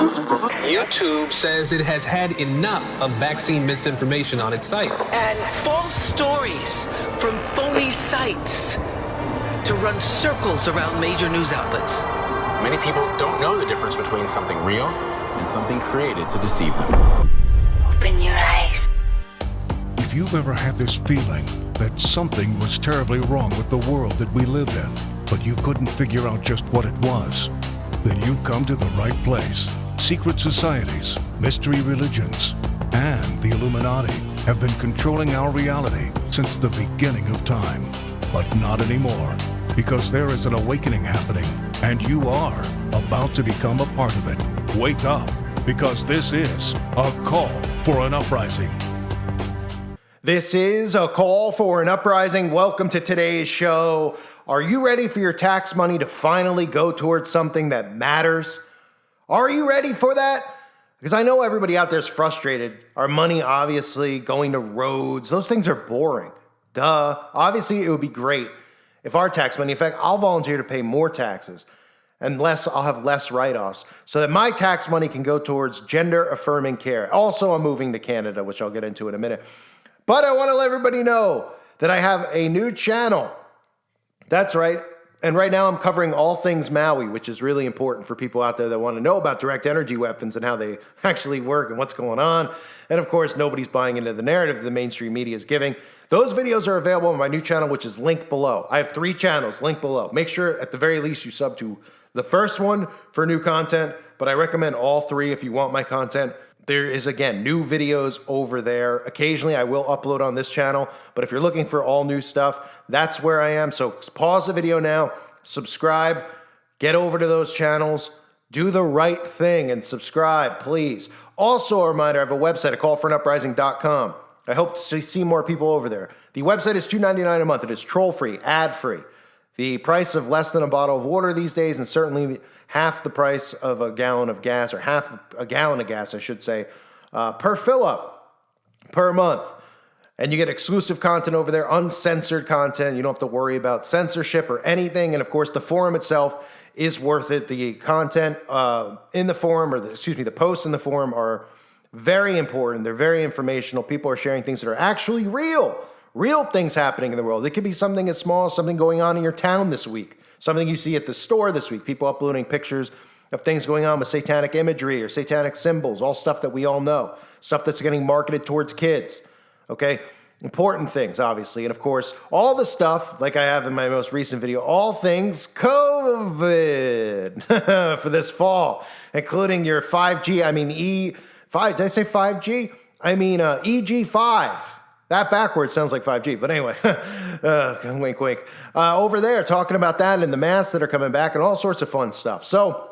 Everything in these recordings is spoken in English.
YouTube says it has had enough of vaccine misinformation on its site. And false stories from phony sites to run circles around major news outlets. Many people don't know the difference between something real and something created to deceive them. Open your eyes. If you've ever had this feeling that something was terribly wrong with the world that we live in, but you couldn't figure out just what it was, then you've come to the right place. Secret societies, mystery religions, and the Illuminati have been controlling our reality since the beginning of time. But not anymore, because there is an awakening happening, and you are about to become a part of it. Wake up, because this is a call for an uprising. This is a call for an uprising. Welcome to today's show. Are you ready for your tax money to finally go towards something that matters? Are you ready for that? Because I know everybody out there is frustrated. Our money, obviously, going to roads, those things are boring. Duh. Obviously, it would be great if our tax money, in fact, I'll volunteer to pay more taxes and I'll have less write-offs so that my tax money can go towards gender-affirming care. Also, I'm moving to Canada, which I'll get into in a minute. But I want to let everybody know that I have a new channel. That's right. And right now I'm covering all things Maui, which is really important for people out there that want to know about direct energy weapons and how they actually work and what's going on. And of course, nobody's buying into the narrative the mainstream media is giving. Those videos are available on my new channel, which is linked below. I have 3 channels linked below. Make sure at the very least you sub to the first one for new content, but I recommend all 3 if you want my content. There is, again, new videos over there. Occasionally, I will upload on this channel, but if you're looking for all new stuff, that's where I am. So pause the video now, subscribe, get over to those channels, do the right thing and subscribe, please. Also, a reminder, I have a website, callforanuprising.com. I hope to see more people over there. The website is $2.99 a month. It is troll-free, ad-free. The price of less than a bottle of water these days, and certainly half the price of a gallon of gas, or half a gallon of gas, I should say, per fill-up per month. And you get exclusive content over there, uncensored content. You don't have to worry about censorship or anything. And of course, the forum itself is worth it. The content in the forum, the posts in the forum are very important. They're very informational. People are sharing things that are actually real things happening in the world. It could be something as small as something going on in your town this week, something you see at the store this week, people uploading pictures of things going on with satanic imagery or satanic symbols, all stuff that we all know, stuff that's getting marketed towards kids, okay? Important things, obviously. And of course, all the stuff, like I have in my most recent video, all things COVID for this fall, including your 5G, E5, did I say 5G? EG5. That backwards sounds like 5G, but anyway, wink, wink. Over there, talking about that and the masks that are coming back and all sorts of fun stuff. So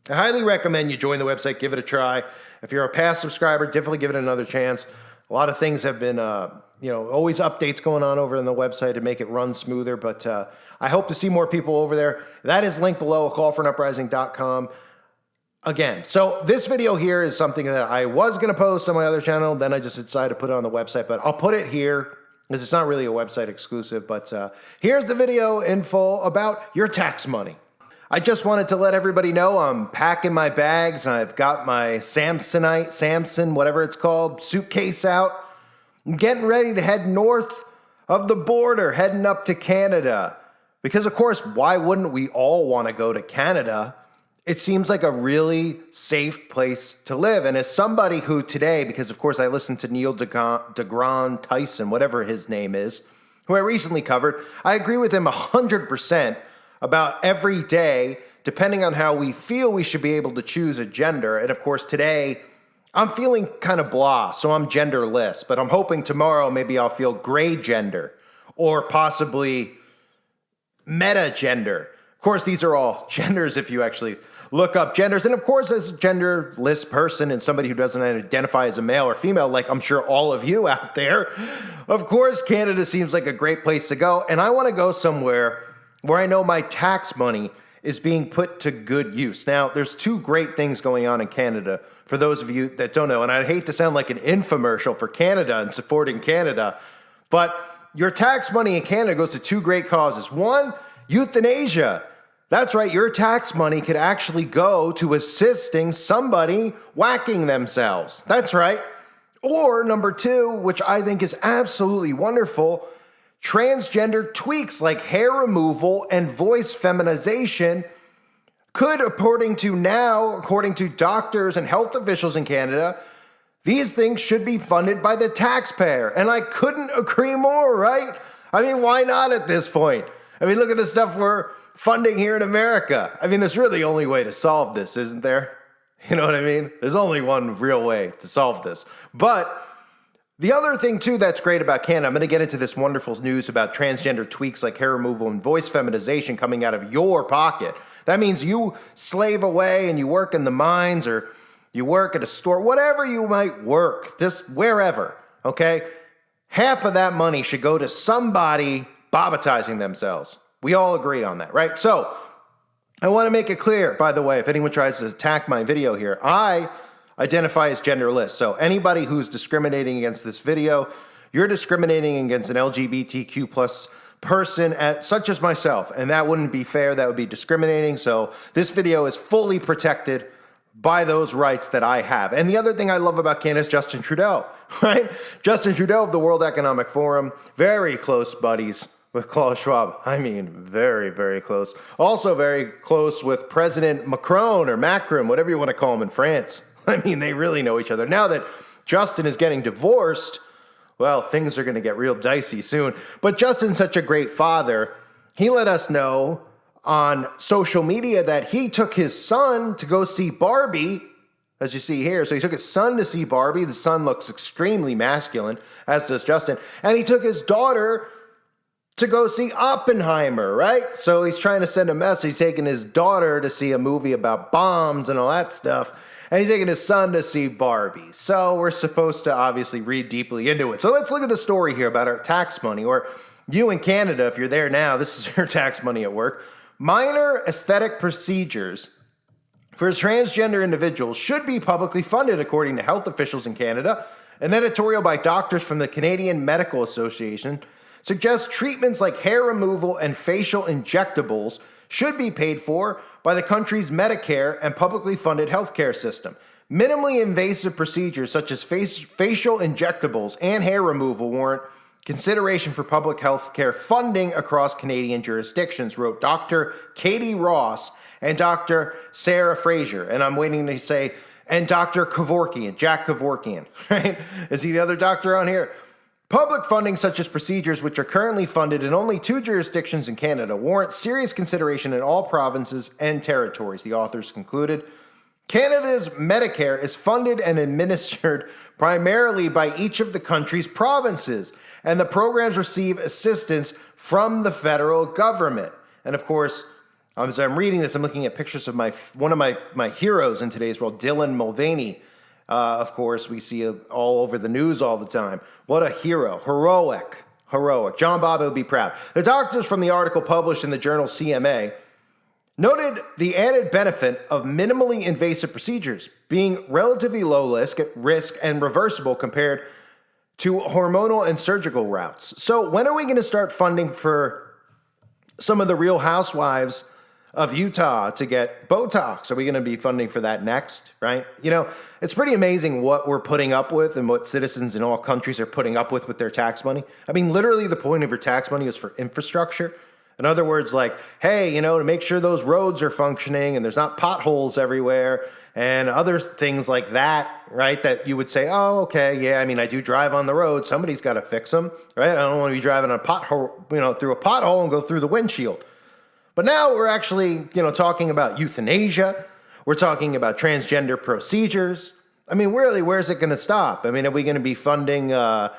I highly recommend you join the website, give it a try. If you're a past subscriber, definitely give it another chance. A lot of things have been, always updates going on over on the website to make it run smoother, but I hope to see more people over there. That is linked below, callforanuprising.com. Again, so this video here is something that I was going to post on my other channel, then I just decided to put it on the website, but I'll put it here because it's not really a website exclusive, but here's the video in full about your tax money. I just wanted to let everybody know I'm packing my bags. I've got my Samson, whatever it's called, suitcase out. I'm getting ready to head north of the border, heading up to Canada. Because of course, why wouldn't we all want to go to Canada? It seems like a really safe place to live. And as somebody who today, because of course I listened to Neil deGrasse Tyson, whatever his name is, who I recently covered, I agree with him 100% about every day, depending on how we feel, we should be able to choose a gender. And of course today, I'm feeling kind of blah, so I'm genderless. But I'm hoping tomorrow maybe I'll feel gray gender or possibly meta gender. Of course, these are all genders if you actually look up genders. And of course, as a genderless person and somebody who doesn't identify as a male or female, like I'm sure all of you out there, of course, Canada seems like a great place to go. And I want to go somewhere where I know my tax money is being put to good use. Now, there's 2 great things going on in Canada for those of you that don't know. And I hate to sound like an infomercial for Canada and supporting Canada, but your tax money in Canada goes to 2 great causes. One, euthanasia. That's right, your tax money could actually go to assisting somebody whacking themselves. That's right. Or number two, which I think is absolutely wonderful, transgender tweaks like hair removal and voice feminization could, according to doctors and health officials in Canada, these things should be funded by the taxpayer. And I couldn't agree more, right? I mean, why not at this point? I mean, look at the stuff we're funding here in America. I mean, there's really the only way to solve this, isn't there? You know what I mean? There's only one real way to solve this. But the other thing, too, that's great about Canada, I'm going to get into this wonderful news about transgender tweaks like hair removal and voice feminization coming out of your pocket. That means you slave away and you work in the mines or you work at a store, whatever you might work, just wherever, okay? Half of that money should go to somebody bobatizing themselves. We all agree on that, right? So I want to make it clear, by the way, if anyone tries to attack my video here, I identify as genderless. So anybody who's discriminating against this video, you're discriminating against an LGBTQ plus person such as myself, and that wouldn't be fair. That would be discriminating. So this video is fully protected by those rights that I have. And the other thing I love about Canada is Justin Trudeau, right? Justin Trudeau of the World Economic Forum, very close buddies with Klaus Schwab. I mean, very, very close. Also very close with President Macron or Macron, whatever you want to call him in France. I mean, they really know each other. Now that Justin is getting divorced, well, things are going to get real dicey soon. But Justin's such a great father. He let us know on social media that he took his son to go see Barbie, as you see here. So he took his son to see Barbie. The son looks extremely masculine, as does Justin. And he took his daughter to go see Oppenheimer, right? So he's trying to send a message, taking his daughter to see a movie about bombs and all that stuff. And he's taking his son to see Barbie. So we're supposed to obviously read deeply into it. So let's look at the story here about our tax money, or you in Canada, if you're there now, this is your tax money at work. Minor aesthetic procedures for transgender individuals should be publicly funded, according to health officials in Canada. An editorial by doctors from the Canadian Medical Association suggests treatments like hair removal and facial injectables should be paid for by the country's Medicare and publicly funded healthcare system. Minimally invasive procedures such as facial injectables and hair removal warrant consideration for public health care funding across Canadian jurisdictions, wrote Dr. Katie Ross and Dr. Sarah Fraser. And I'm waiting to say, and Dr. Kevorkian, Jack Kevorkian, right? Is he the other doctor on here? Public funding such as procedures which are currently funded in only 2 jurisdictions in Canada warrant serious consideration in all provinces and territories, the authors concluded. Canada's Medicare is funded and administered primarily by each of the country's provinces, and the programs receive assistance from the federal government. And of course, as I'm reading this, I'm looking at pictures of one of my heroes in today's world, Dylan Mulvaney. Of course, we see all over the news all the time. What a hero. Heroic. John Bob would be proud. The doctors from the article published in the journal CMA noted the added benefit of minimally invasive procedures being relatively low risk and reversible compared to hormonal and surgical routes. So when are we going to start funding for some of the Real Housewives of Utah to get Botox? Are we going to be funding for that next, right? You know, it's pretty amazing what we're putting up with and what citizens in all countries are putting up with their tax money. I mean, literally the point of your tax money is for infrastructure. In other words, like, hey, you know, to make sure those roads are functioning and there's not potholes everywhere and other things like that, right? That you would say, oh, okay, yeah, I mean, I do drive on the road. Somebody's got to fix them, right? I don't want to be driving on a pothole, through a pothole and go through the windshield. But now we're actually, talking about euthanasia. We're talking about transgender procedures. I mean, really, where's it going to stop? I mean, are we going to be funding the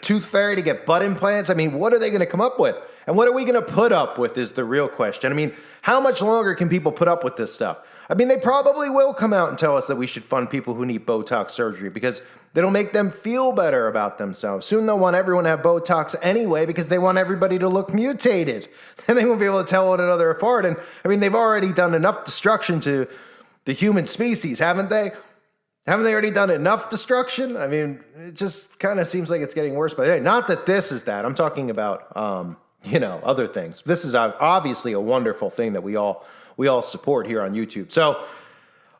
tooth fairy to get butt implants? I mean, what are they going to come up with? And what are we going to put up with is the real question. I mean, how much longer can people put up with this stuff? I mean, they probably will come out and tell us that we should fund people who need Botox surgery because it'll make them feel better about themselves. Soon they'll want everyone to have Botox anyway because they want everybody to look mutated. Then they won't be able to tell one another apart. And I mean, they've already done enough destruction to the human species, haven't they? Haven't they already done enough destruction? I mean, it just kind of seems like it's getting worse. But hey, not that this is that. I'm talking about other things. This is obviously a wonderful thing that we all support here on YouTube. So,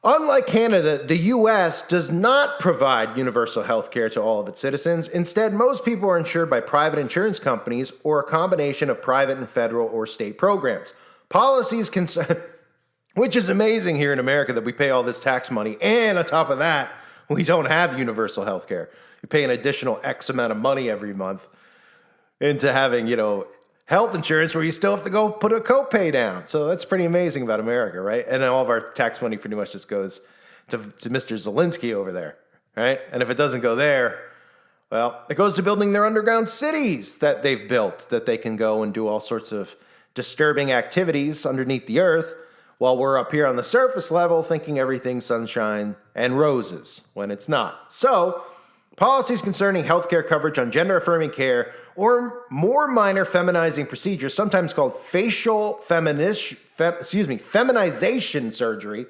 unlike Canada, the U.S. does not provide universal health care to all of its citizens. Instead, most people are insured by private insurance companies or a combination of private and federal or state programs. Policies which is amazing here in America that we pay all this tax money, and on top of that, we don't have universal health care. You pay an additional X amount of money every month into having, health insurance where you still have to go put a copay down. So that's pretty amazing about America, right? And then all of our tax money pretty much just goes to Mr. Zelensky over there, right? And if it doesn't go there, well, it goes to building their underground cities that they've built that they can go and do all sorts of disturbing activities underneath the earth while we're up here on the surface level thinking everything's sunshine and roses when it's not. So, policies concerning healthcare coverage on gender-affirming care or more minor feminizing procedures, sometimes called feminization surgery,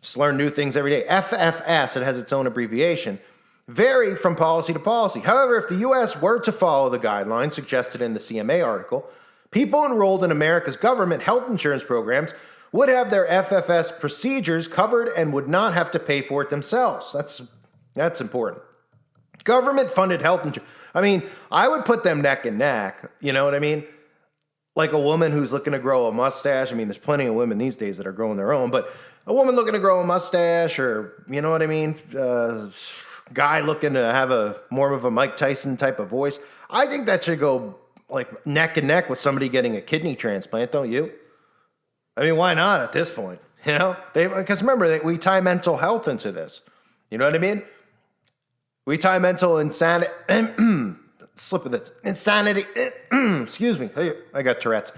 just learn new things every day, FFS, it has its own abbreviation, vary from policy to policy. However, if the U.S. were to follow the guidelines suggested in the CMA article, people enrolled in America's government health insurance programs would have their FFS procedures covered and would not have to pay for it themselves. That's important. Government-funded health insurance. I mean, I would put them neck and neck. You know what I mean? Like a woman who's looking to grow a mustache. I mean, there's plenty of women these days that are growing their own, but a woman looking to grow a mustache, or you know what I mean? Guy looking to have a more of a Mike Tyson type of voice. I think that should go like neck and neck with somebody getting a kidney transplant, don't you? I mean, why not at this point? Because remember, we tie mental health into this. You know what I mean? We tie mental insanity. Slip of this. Insanity. Excuse me. I got Tourette's.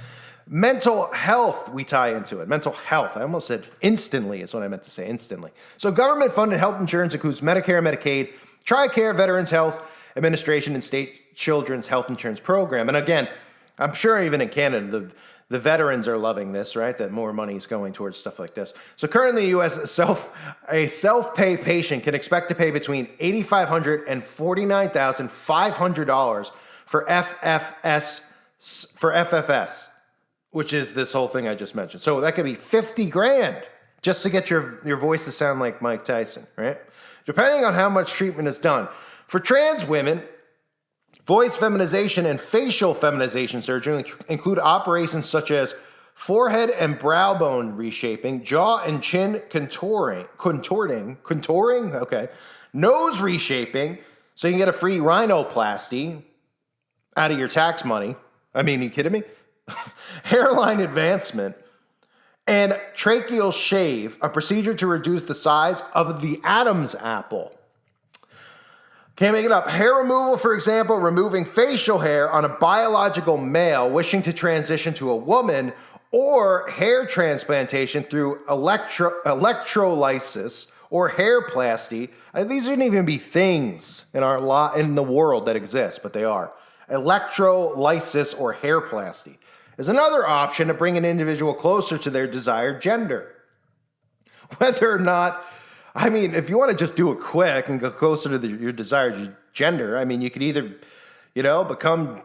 Mental health, we tie into it. Mental health. I almost said instantly is what I meant to say. Instantly. So government-funded health insurance includes Medicare, Medicaid, TRICARE, Veterans Health Administration, and state children's health insurance program. And again, I'm sure even in Canada, the veterans are loving this, right? That more money is going towards stuff like this. So currently in the U.S., a self-pay patient can expect to pay between $8,500 and $49,500 for FFS, which is this whole thing I just mentioned. So that could be $50,000 just to get your voice to sound like Mike Tyson, right? Depending on how much treatment is done. For trans women, voice feminization and facial feminization surgery include operations such as forehead and brow bone reshaping, jaw and chin contouring, nose reshaping, so you can get a free rhinoplasty out of your tax money. I mean, are you kidding me? Hairline advancement, and tracheal shave, a procedure to reduce the size of the Adam's apple. Can't make it up. Hair removal, for example, removing facial hair on a biological male wishing to transition to a woman, or hair transplantation through electrolysis or hairplasty. These shouldn't even be things in the world that exist, but they are. Electrolysis or hairplasty is another option to bring an individual closer to their desired gender. Whether or not, I mean, if you want to just do it quick and go closer to your desired gender, I mean, you could either, become,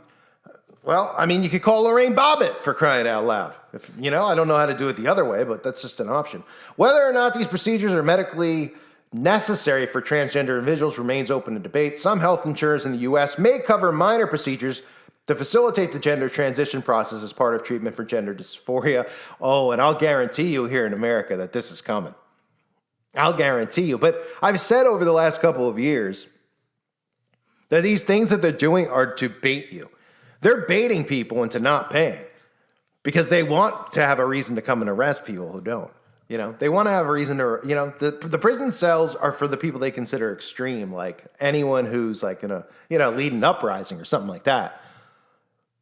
you could call Lorraine Bobbitt for crying out loud. I don't know how to do it the other way, but that's just an option. Whether or not these procedures are medically necessary for transgender individuals remains open to debate. Some health insurers in the U.S. may cover minor procedures to facilitate the gender transition process as part of treatment for gender dysphoria. Oh, and I'll guarantee you here in America that this is coming. I'll guarantee you. But I've said over the last couple of years that these things that they're doing are to bait you. They're baiting people into not paying because they want to have a reason to come and arrest people who don't. They want to have a reason to, the prison cells are for the people they consider extreme, like anyone who's like in a, lead an uprising or something like that.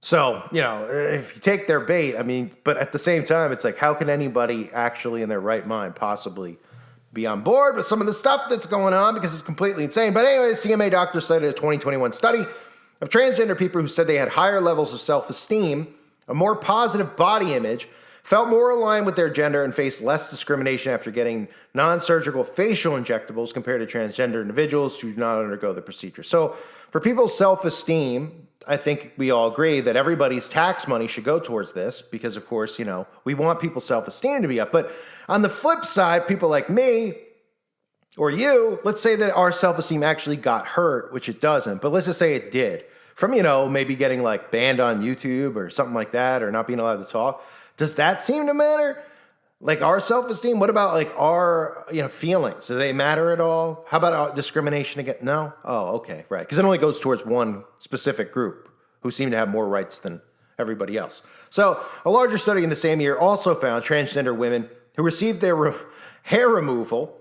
So, if you take their bait, but at the same time, it's like, how can anybody actually in their right mind possibly be on board with some of the stuff that's going on, because it's completely insane. But anyway, the CMA doctor cited a 2021 study of transgender people who said they had higher levels of self-esteem, a more positive body image, felt more aligned with their gender, and faced less discrimination after getting non-surgical facial injectables compared to transgender individuals who do not undergo the procedure. So for people's self-esteem, I think we all agree that everybody's tax money should go towards this because, of course, we want people's self-esteem to be up. But on the flip side, people like me or you, let's say that our self-esteem actually got hurt, which it doesn't, but let's just say it did. From, maybe getting like banned on YouTube or something like that, or not being allowed to talk. Does that seem to matter? Like our self-esteem? What about like our feelings? Do they matter at all? How about discrimination against? No? Oh, okay, right. Because it only goes towards one specific group who seem to have more rights than everybody else. So a larger study in the same year also found transgender women who received their hair removal.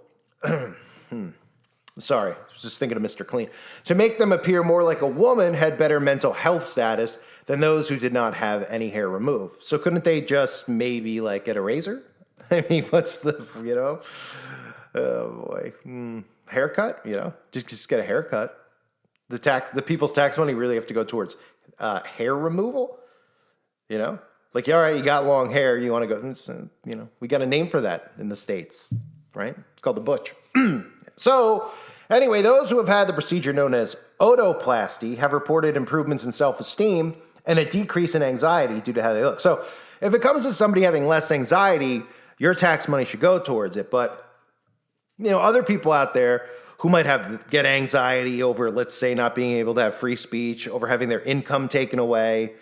Sorry, I was just thinking of Mr. Clean. To make them appear more like a woman had better mental health status than those who did not have any hair removed. So couldn't they just maybe like get a razor? I mean, what's the, oh boy, haircut, just get a haircut. The people's tax money really have to go towards hair removal, Like, all right, you got long hair, you want to go, we got a name for that in the States, right? It's called the butch. So, anyway, those who have had the procedure known as otoplasty have reported improvements in self-esteem and a decrease in anxiety due to how they look. So, if it comes to somebody having less anxiety, your tax money should go towards it. But, other people out there who might get anxiety over, let's say, not being able to have free speech, over having their income taken away,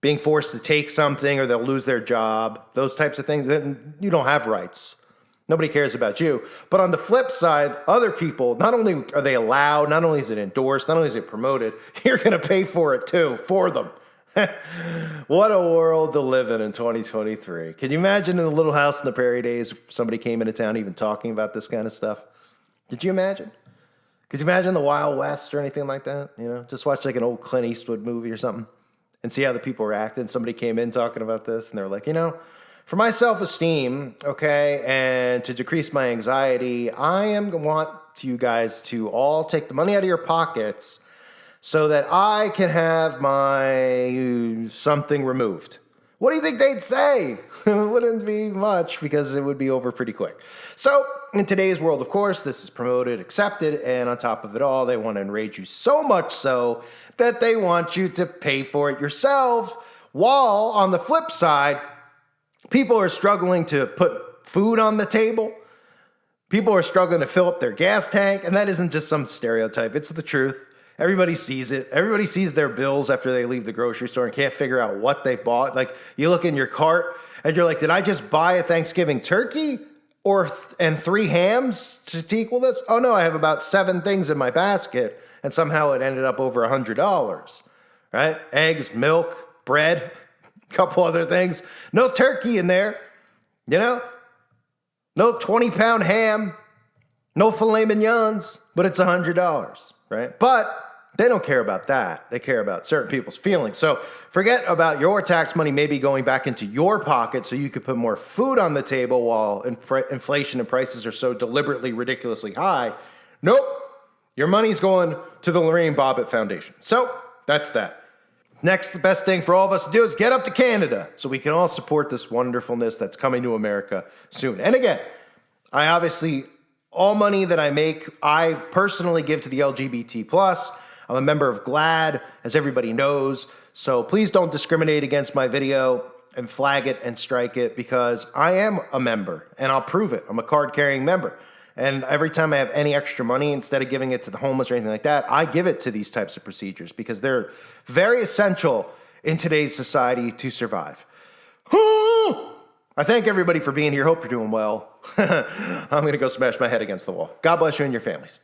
being forced to take something, or they'll lose their job, those types of things, then you don't have rights. Nobody cares about you. But on the flip side, other people, not only are they allowed, not only is it endorsed, not only is it promoted, you're going to pay for it too, for them. What a world to live in 2023. Can you imagine in the Little House on the Prairie days, if somebody came into town even talking about this kind of stuff? Did you imagine? Could you imagine the Wild West or anything like that? Just watch like an old Clint Eastwood movie or something and see how the people reacted. Somebody came in talking about this and they're like, for my self-esteem, okay, and to decrease my anxiety, I want you guys to all take the money out of your pockets so that I can have my something removed. What do you think they'd say? It wouldn't be much because it would be over pretty quick. So in today's world, of course, this is promoted, accepted, and on top of it all, they want to enrage you so much so that they want you to pay for it yourself, while on the flip side, people are struggling to put food on the table. People are struggling to fill up their gas tank, and that isn't just some stereotype. It's the truth. Everybody sees it. Everybody sees their bills after they leave the grocery store and can't figure out what they bought. Like, you look in your cart, and you're like, did I just buy a Thanksgiving turkey and 3 hams to equal this? Oh, no, I have about 7 things in my basket, and somehow it ended up over $100, right? Eggs, milk, bread, a couple other things. No turkey in there, No 20-pound ham, no filet mignons, but it's $100, right? But they don't care about that. They care about certain people's feelings. So forget about your tax money maybe going back into your pocket so you could put more food on the table while inflation and prices are so deliberately, ridiculously high. Nope. Your money's going to the Lorraine Bobbitt Foundation. So that's that. Next, the best thing for all of us to do is get up to Canada so we can all support this wonderfulness that's coming to America soon. And again, all money that I make, I personally give to the LGBT+. I'm a member of GLAAD, as everybody knows. So please don't discriminate against my video and flag it and strike it, because I am a member and I'll prove it. I'm a card-carrying member. And every time I have any extra money, instead of giving it to the homeless or anything like that, I give it to these types of procedures because they're very essential in today's society to survive. I thank everybody for being here. Hope you're doing well. I'm going to go smash my head against the wall. God bless you and your families.